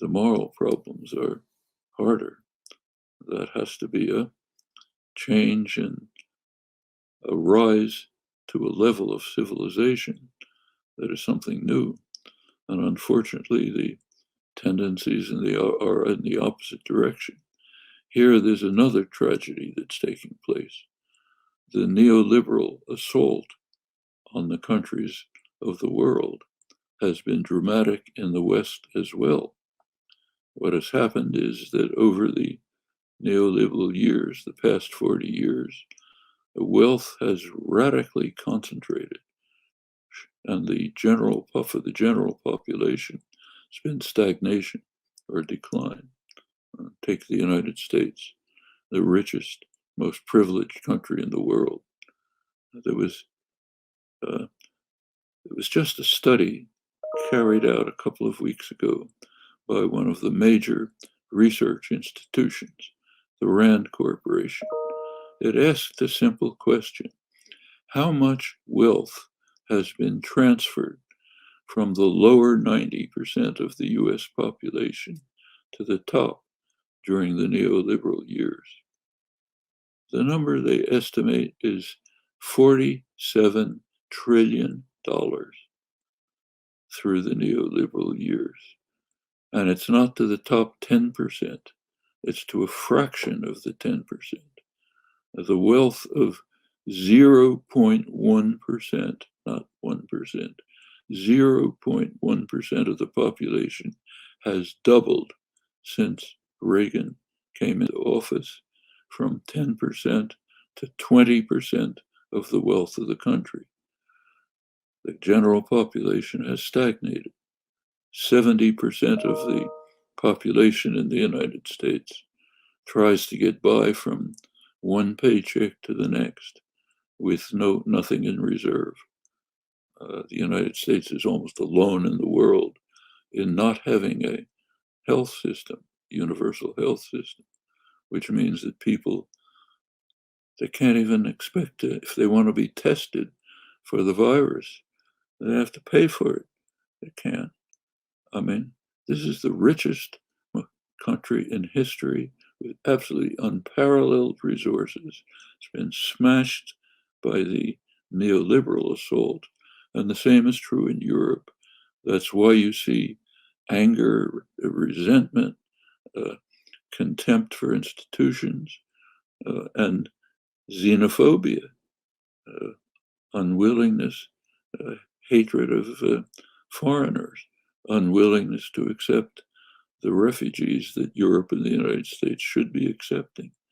The moral problems are harder. That has to be a change and a rise to a level of civilization that is something new. And unfortunately, the tendencies are in the opposite direction. Here, there's another tragedy that's taking place. The neoliberal assault on the countries of the world has been dramatic in the West as well. What has happened is that over the neoliberal years, the past 40 years, the wealth has radically concentrated, and the general population has been stagnation or decline. Take the United States, the richest, most privileged country in the world. There was it was just a study carried out a couple of weeks ago by one of the major research institutions, the Rand Corporation. It asked a simple question: how much wealth has been transferred from the lower 90% of the US population to the top during the neoliberal years? The number they estimate is $47 trillion through the neoliberal years. And it's not to the top 10%, it's to a fraction of the 10%. The wealth of 0.1%, not 1%, 0.1% of the population has doubled since Reagan came into office, from 10% to 20% of the wealth of the country. The general population has stagnated. 70% of the population in the United States tries to get by from one paycheck to the next with nothing in reserve. The United States is almost alone in the world in not having a health system, universal health system, which means that people, they can't even expect to, if they want to be tested for the virus, they have to pay for it. They can't. I mean, this is the richest country in history with absolutely unparalleled resources. It's been smashed by the neoliberal assault. And the same is true in Europe. That's why you see anger, resentment, contempt for institutions, and xenophobia, unwillingness, hatred of foreigners, unwillingness to accept the refugees that Europe and the United States should be accepting.